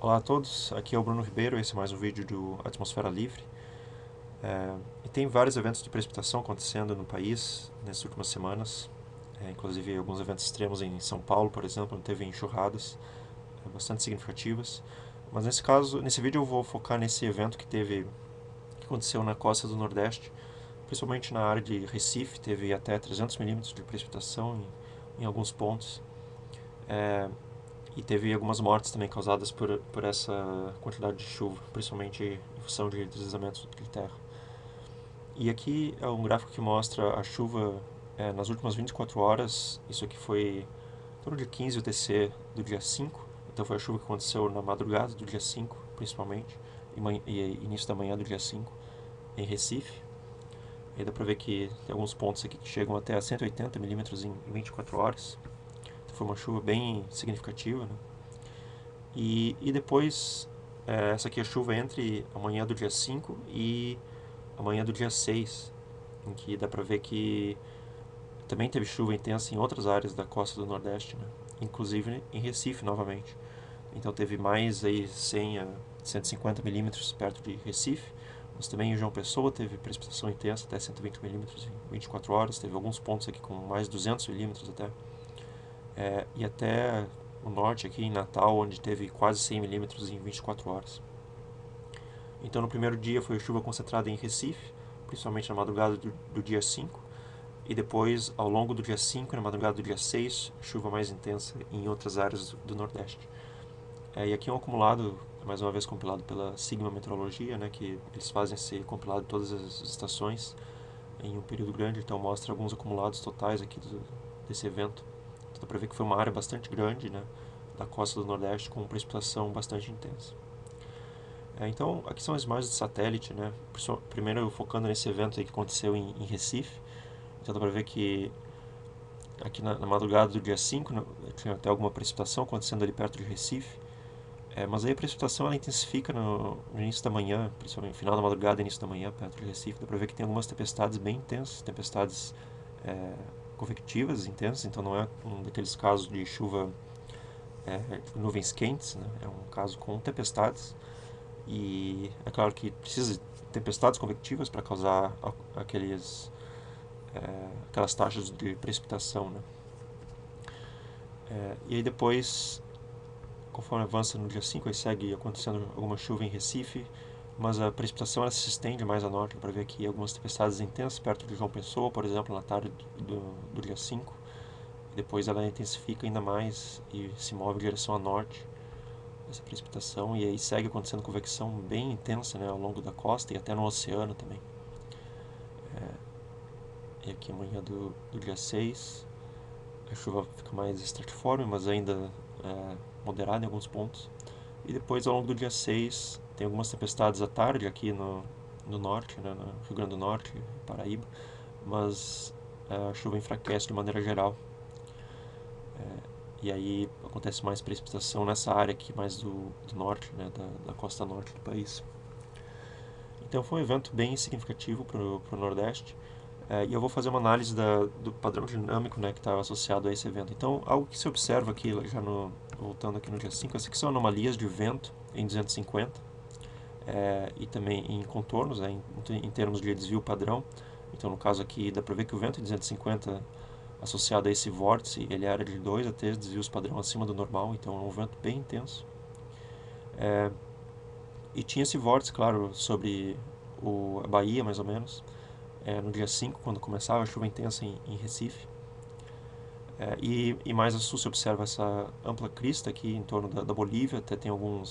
Olá a todos, aqui é o Bruno Ribeiro, esse é mais um vídeo do Atmosfera Livre. E tem vários eventos de precipitação acontecendo no país nessas últimas semanas, inclusive alguns eventos extremos em São Paulo, por exemplo, onde teve enxurradas bastante significativas. Mas nesse vídeo eu vou focar nesse evento que aconteceu na costa do Nordeste, principalmente na área de Recife, teve até 300 milímetros de precipitação em alguns pontos. E teve algumas mortes também causadas por essa quantidade de chuva, principalmente em função de deslizamentos de terra. E aqui é um gráfico que mostra a chuva nas últimas 24 horas. Isso aqui foi em torno de 15 UTC do dia 5. Então foi a chuva que aconteceu na madrugada do dia 5, principalmente, e início da manhã do dia 5, em Recife. E dá pra ver que tem alguns pontos aqui que chegam até a 180 milímetros em 24 horas. Então foi uma chuva bem significativa, né? E depois, essa aqui é a chuva entre amanhã do dia 5 e amanhã do dia 6, em que dá pra ver que também teve chuva intensa em outras áreas da costa do Nordeste, né? Inclusive em Recife novamente. Então teve mais aí 100 a 150 milímetros perto de Recife, mas também em João Pessoa teve precipitação intensa, até 120 milímetros em 24 horas. Teve alguns pontos aqui com mais de 200 milímetros até. E até o norte aqui em Natal, onde teve quase 100 milímetros em 24 horas. Então no primeiro dia foi chuva concentrada em Recife, principalmente na madrugada do dia 5, e depois ao longo do dia 5 e na madrugada do dia 6, chuva mais intensa em outras áreas do Nordeste. E aqui é um acumulado, mais uma vez compilado pela Sigma Meteorologia, né, que eles fazem ser compilado todas as estações em um período grande, então mostra alguns acumulados totais aqui desse evento. Então dá para ver que foi uma área bastante grande, né, da costa do Nordeste com precipitação bastante intensa. Então, aqui são as imagens de satélite, né? Primeiro focando nesse evento aí que aconteceu em Recife. Então dá para ver que aqui na madrugada do dia 5 tinha até alguma precipitação acontecendo ali perto de Recife. Mas aí a precipitação ela intensifica no início da manhã, principalmente no final da madrugada, início da manhã, perto de Recife. Dá para ver que tem algumas tempestades bem intensas, tempestades convectivas intensas. Então não é um daqueles casos de chuva de nuvens quentes, né? É um caso com tempestades. E é claro que precisa de tempestades convectivas para causar aquelas taxas de precipitação, né? E aí depois, conforme avança no dia 5, aí segue acontecendo alguma chuva em Recife, mas a precipitação ela se estende mais a norte, para ver aqui algumas tempestades intensas perto de João Pessoa, por exemplo, na tarde do dia 5. E depois ela intensifica ainda mais e se move em direção a norte, essa precipitação, e aí segue acontecendo convecção bem intensa, né, ao longo da costa e até no oceano também. E aqui amanhã do dia 6, a chuva fica mais estratiforme, mas ainda moderada em alguns pontos. E depois, ao longo do dia 6, tem algumas tempestades à tarde aqui no norte, né, no Rio Grande do Norte, Paraíba, mas a chuva enfraquece de maneira geral. E aí acontece mais precipitação nessa área aqui mais do norte, né, da costa norte do país. Então foi um evento bem significativo para o Nordeste. E eu vou fazer uma análise do padrão dinâmico, né, que está associado a esse evento. Então, algo que se observa aqui, já voltando aqui no dia 5, essas aqui são anomalias de vento em 250, e também em contornos, em termos de desvio padrão. Então, no caso aqui, dá para ver que o vento em 250, associado a esse vórtice, ele era de 2 a 3 desvios padrão acima do normal, então é um vento bem intenso. E tinha esse vórtice, claro, sobre a Bahia, mais ou menos, no dia 5, quando começava a chuva intensa em Recife. E mais a sul se observa essa ampla crista aqui em torno da Bolívia, até tem algum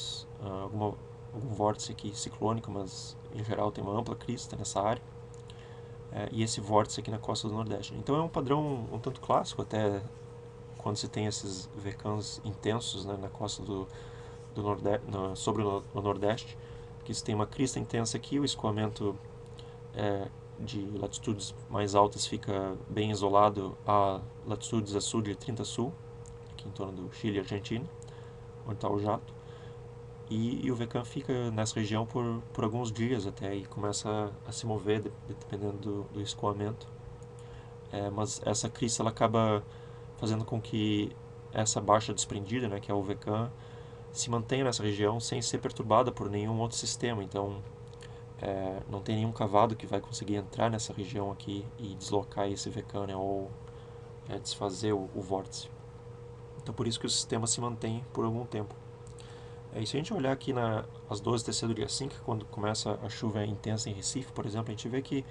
vórtice aqui ciclônico, mas em geral tem uma ampla crista nessa área. E esse vórtice aqui na costa do Nordeste. Então é um padrão um tanto clássico, até quando se tem esses VECANs intensos, né, na costa do Nordeste, sobre o Nordeste, que se tem uma crista intensa aqui, o escoamento de latitudes mais altas fica bem isolado a latitudes a sul de 30 sul, aqui em torno do Chile e Argentina, onde está o jato. E o VECAN fica nessa região por alguns dias até e começa a se mover dependendo do escoamento. Mas essa crista ela acaba fazendo com que essa baixa desprendida, né, que é o VECAN, se mantém nessa região sem ser perturbada por nenhum outro sistema. Então, não tem nenhum cavado que vai conseguir entrar nessa região aqui e deslocar esse VECAN, né, ou desfazer o vórtice. Então, por isso que o sistema se mantém por algum tempo. E se a gente olhar aqui as 12TC do dia 5, quando começa a chuva intensa em Recife, por exemplo, a gente vê que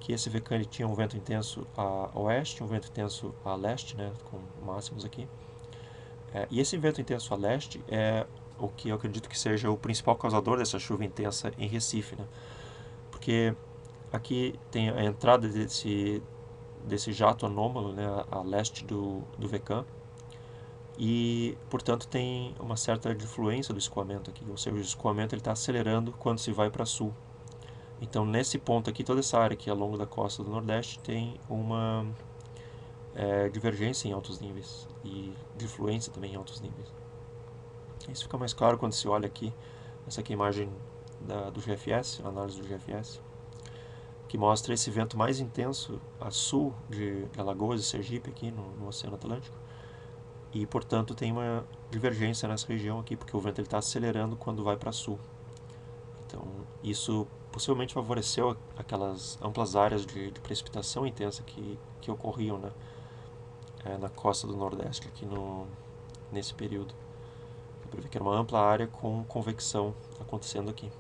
esse VECAN ele tinha um vento intenso a oeste, um vento intenso a leste, né, com máximos aqui. E esse vento intenso a leste é o que eu acredito que seja o principal causador dessa chuva intensa em Recife, né? Porque aqui tem a entrada desse jato anômalo, né, a leste do VECAN, e, portanto, tem uma certa influência do escoamento aqui, ou seja, o escoamento está acelerando quando se vai para sul. Então, nesse ponto aqui, toda essa área aqui ao longo da costa do Nordeste tem uma divergência em altos níveis e difluência também em altos níveis. Isso fica mais claro quando se olha aqui, essa aqui é a imagem do GFS, a análise do GFS, que mostra esse vento mais intenso a sul de Alagoas e Sergipe, aqui no Oceano Atlântico, e, portanto, tem uma divergência nessa região aqui, porque o vento está acelerando quando vai para sul. Então, isso possivelmente favoreceu aquelas amplas áreas de precipitação intensa que ocorriam, né, na costa do Nordeste, aqui nesse período. Dá para ver que era uma ampla área com convecção acontecendo aqui.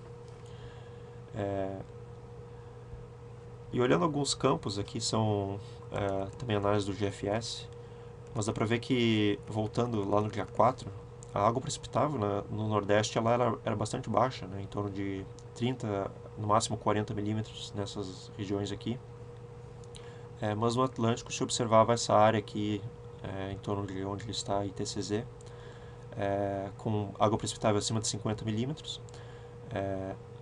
E olhando alguns campos aqui, são também análise do GFS, mas dá para ver que, voltando lá no dia 4, a água precipitável no Nordeste ela era bastante baixa, né, em torno de 30, no máximo 40 milímetros nessas regiões aqui. Mas no Atlântico se observava essa área aqui, em torno de onde está a ITCZ, com água precipitável acima de 50 milímetros,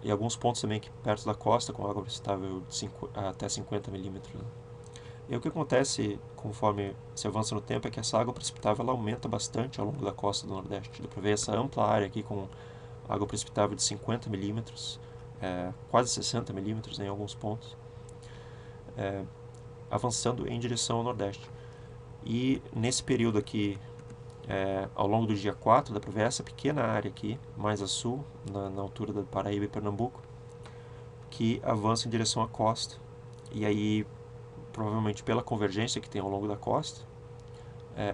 e alguns pontos também aqui perto da costa com água precipitável até 50 milímetros. Né? E o que acontece conforme se avança no tempo é que essa água precipitável ela aumenta bastante ao longo da costa do Nordeste. Dá para ver essa ampla área aqui com água precipitável de 50 milímetros, quase 60 milímetros em alguns pontos, avançando em direção ao Nordeste. E nesse período aqui, ao longo do dia 4, dá para ver essa pequena área aqui, mais a sul, na altura da Paraíba e Pernambuco, que avança em direção à costa. E aí, provavelmente pela convergência que tem ao longo da costa,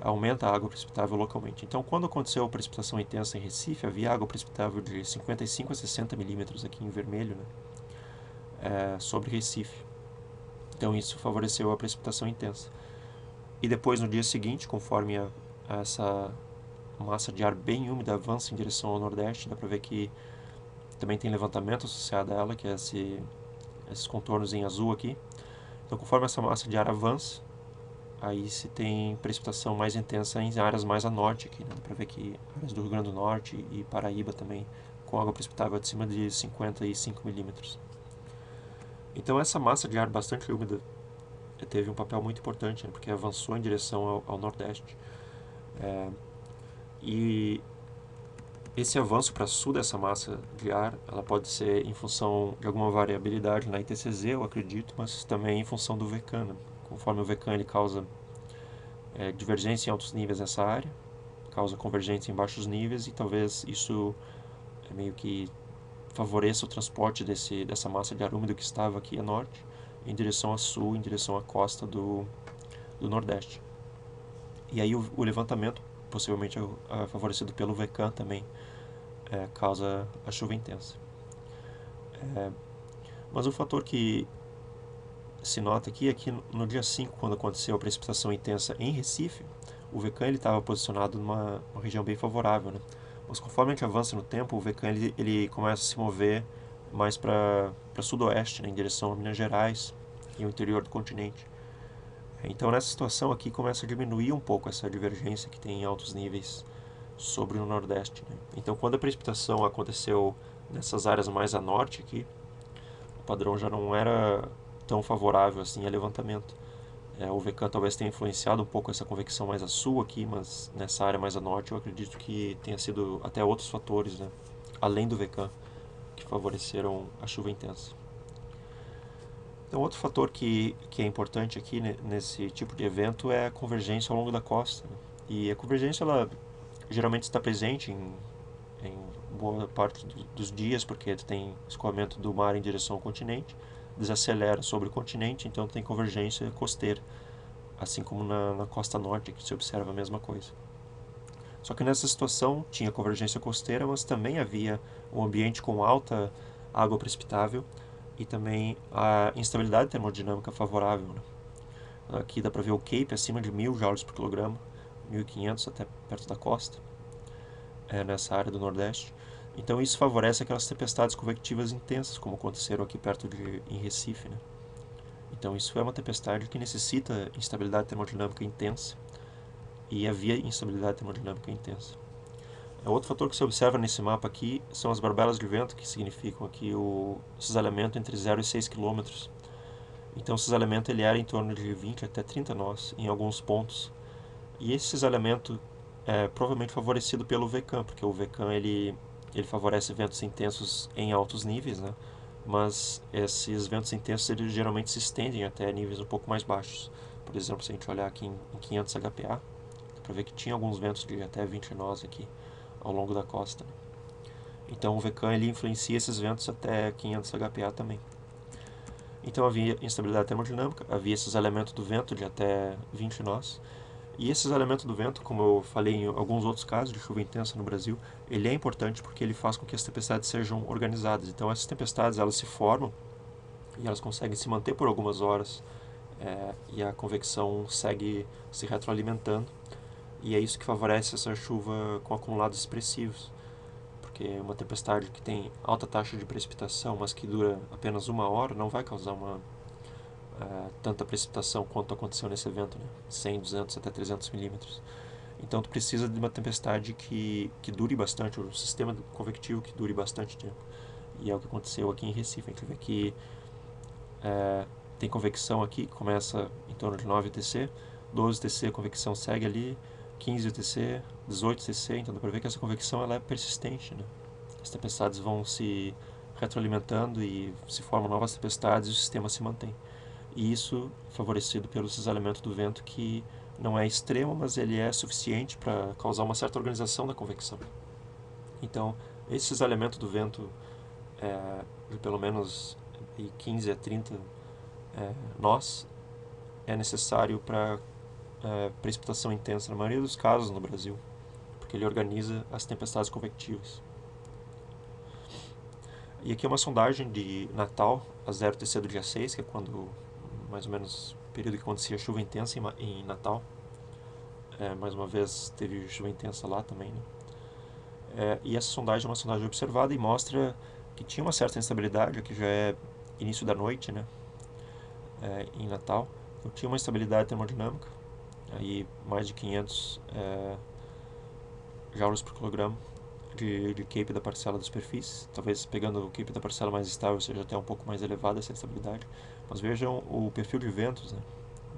aumenta a água precipitável localmente. Então, quando aconteceu a precipitação intensa em Recife, havia água precipitável de 55 a 60 milímetros aqui em vermelho, né, sobre Recife. Então, isso favoreceu a precipitação intensa. E depois, no dia seguinte, conforme essa massa de ar bem úmida avança em direção ao Nordeste, dá para ver que também tem levantamento associado a ela, que é esses contornos em azul aqui. Então, conforme essa massa de ar avança, aí se tem precipitação mais intensa em áreas mais a norte aqui, né? Dá para ver que áreas do Rio Grande do Norte e Paraíba também, com água precipitável acima de 55 milímetros. Então, essa massa de ar bastante úmida teve um papel muito importante, né? Porque avançou em direção ao Nordeste. E esse avanço para sul dessa massa de ar, ela pode ser em função de alguma variabilidade na ITCZ, eu acredito, mas também em função do VECAN, né? Conforme o VECAN ele causa divergência em altos níveis nessa área, causa convergência em baixos níveis, e talvez isso meio que favoreça o transporte dessa massa de ar úmido que estava aqui a norte, em direção a sul, em direção à costa do Nordeste. E aí o levantamento, possivelmente favorecido pelo VECAN também, causa a chuva intensa. Mas o fator que se nota aqui é que no dia 5, quando aconteceu a precipitação intensa em Recife, o VECAN estava posicionado numa região bem favorável, né? Mas conforme a gente avança no tempo, o VECAN ele começa a se mover mais para sudoeste, né, em direção a Minas Gerais e o interior do continente. Então, nessa situação aqui, começa a diminuir um pouco essa divergência que tem em altos níveis sobre o Nordeste, né? Então, quando a precipitação aconteceu nessas áreas mais a norte aqui, o padrão já não era tão favorável assim a levantamento. O VECAN talvez tenha influenciado um pouco essa convecção mais a sul aqui, mas nessa área mais a norte eu acredito que tenha sido até outros fatores, né, além do VECAN, que favoreceram a chuva intensa. Então, outro fator que é importante aqui nesse tipo de evento é a convergência ao longo da costa, né? E a convergência ela geralmente está presente boa parte dos dias, porque tu tem escoamento do mar em direção ao continente, desacelera sobre o continente, então tem convergência costeira, assim como na costa norte, que se observa a mesma coisa. Só que nessa situação tinha convergência costeira, mas também havia um ambiente com alta água precipitável e também a instabilidade termodinâmica favorável, né? Aqui dá para ver o Cape acima de 1000 joules por quilograma, 1500 até perto da costa, nessa área do Nordeste. Então isso favorece aquelas tempestades convectivas intensas, como aconteceram aqui perto em Recife, né? Então isso é uma tempestade que necessita instabilidade termodinâmica intensa, e havia instabilidade termodinâmica intensa. Outro fator que se observa nesse mapa aqui são as barbelas de vento, que significam aqui o cisalhamento entre 0 e 6 km. Então o cisalhamento ele era em torno de 20 até 30 nós em alguns pontos. E esse cisalhamento é provavelmente favorecido pelo VCAM, porque o VCAM ele favorece ventos intensos em altos níveis, né? Mas esses ventos intensos eles geralmente se estendem até níveis um pouco mais baixos. Por exemplo, se a gente olhar aqui em 500 HPA, dá para ver que tinha alguns ventos de até 20 nós aqui ao longo da costa, né? Então o VCAM ele influencia esses ventos até 500 HPA também. Então havia instabilidade termodinâmica, havia esses elementos do vento de até 20 nós. E esses elementos do vento, como eu falei em alguns outros casos de chuva intensa no Brasil, ele é importante porque ele faz com que as tempestades sejam organizadas. Então essas tempestades elas se formam e elas conseguem se manter por algumas horas, e a convecção segue se retroalimentando. E é isso que favorece essa chuva com acumulados expressivos. Porque uma tempestade que tem alta taxa de precipitação, mas que dura apenas uma hora, não vai causar tanta precipitação quanto aconteceu nesse evento, né? 100, 200 até 300 milímetros. Então tu precisa de uma tempestade que dure bastante, um sistema convectivo que dure bastante tempo. E é o que aconteceu aqui em Recife. A gente vê que tem convecção aqui, que começa em torno de 9 UTC, 12 UTC a convecção segue ali, 15 UTC, 18 UTC, então dá para ver que essa convecção ela é persistente, né? As tempestades vão se retroalimentando e se formam novas tempestades e o sistema se mantém. E isso favorecido pelo cisalhamento do vento, que não é extremo, mas ele é suficiente para causar uma certa organização da convecção. Então, esse cisalhamento do vento de pelo menos 15 a 30 nós é necessário para precipitação intensa na maioria dos casos no Brasil, porque ele organiza as tempestades convectivas. E aqui é uma sondagem de Natal a 0 TC do dia 6, que é quando mais ou menos o período que acontecia chuva intensa em Natal. Mais uma vez teve chuva intensa lá também, né? E essa sondagem é uma sondagem observada e mostra que tinha uma certa instabilidade, aqui já é início da noite, né? Em Natal. Então tinha uma instabilidade termodinâmica, aí mais de 500 joules por quilograma de Cape da parcela da superfície. Talvez pegando o Cape da parcela mais estável seja até um pouco mais elevada essa estabilidade. Mas vejam o perfil de ventos, né?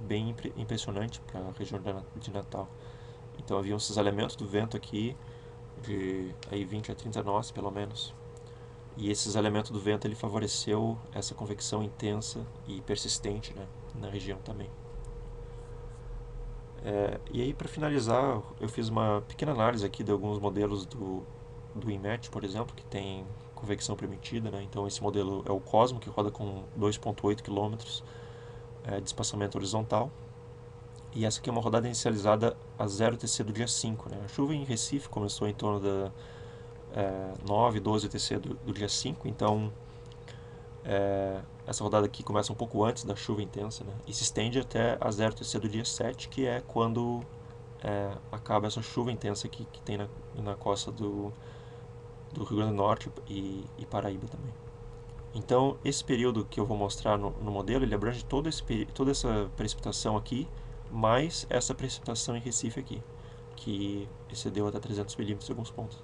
Bem impressionante para a região de Natal. Então havia um cisalhamento do vento aqui de aí 20 a 30 nós pelo menos. E esse cisalhamento do vento ele favoreceu essa convecção intensa e persistente, né, na região também. E aí para finalizar eu fiz uma pequena análise aqui de alguns modelos do INMET, por exemplo, que tem convecção permitida, né? Então esse modelo é o Cosmo, que roda com 2,8 km de espaçamento horizontal. E essa aqui é uma rodada inicializada a 0 TC do dia 5. Né? A chuva em Recife começou em torno da 9, 12 TC do dia 5, então essa rodada aqui começa um pouco antes da chuva intensa, né? E se estende até a 0 TC do dia 7, que é quando acaba essa chuva intensa aqui que tem na costa do Rio Grande do Norte e Paraíba também. Então, esse período que eu vou mostrar no modelo, ele abrange toda essa precipitação aqui, mais essa precipitação em Recife aqui, que excedeu até 300 milímetros em alguns pontos.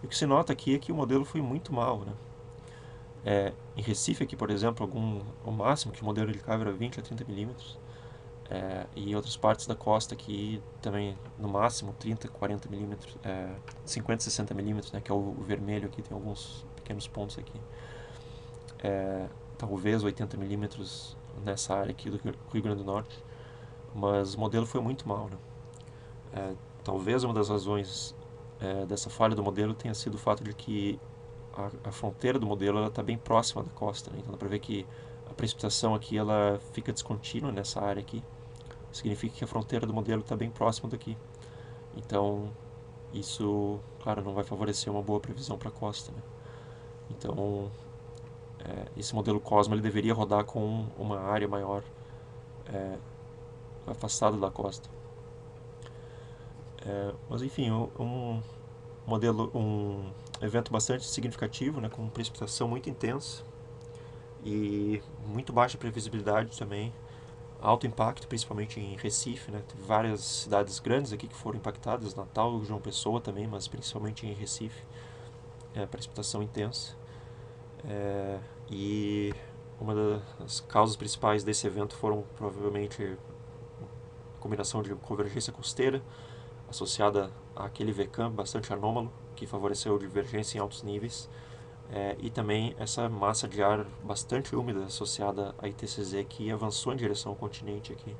E o que se nota aqui é que o modelo foi muito mal, né? Em Recife aqui, por exemplo, o máximo que o modelo indicava era 20 a 30 milímetros. E em outras partes da costa aqui também no máximo 30, 40 milímetros, 50, 60 milímetros, né, que é o vermelho aqui, tem alguns pequenos pontos aqui. Talvez 80 milímetros nessa área aqui do Rio Grande do Norte, mas o modelo foi muito mal, né? Talvez uma das razões dessa falha do modelo tenha sido o fato de que a fronteira do modelo está bem próxima da costa, né? Então dá para ver que a precipitação aqui ela fica descontínua nessa área aqui. Significa que a fronteira do modelo está bem próxima daqui. Então isso, claro, não vai favorecer uma boa previsão para a costa, né? Então esse modelo Cosmo ele deveria rodar com uma área maior afastada da costa. Mas enfim, um evento bastante significativo, né, com precipitação muito intensa e muito baixa previsibilidade também, alto impacto, principalmente em Recife, né, teve várias cidades grandes aqui que foram impactadas, Natal, João Pessoa também, mas principalmente em Recife, precipitação intensa. E uma das causas principais desse evento foram provavelmente a combinação de convergência costeira associada àquele VCAM bastante anômalo, que favoreceu divergência em altos níveis, e também essa massa de ar bastante úmida associada à ITCZ que avançou em direção ao continente aqui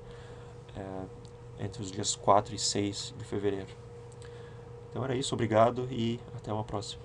entre os dias 4 e 6 de fevereiro. Então era isso, obrigado e até uma próxima.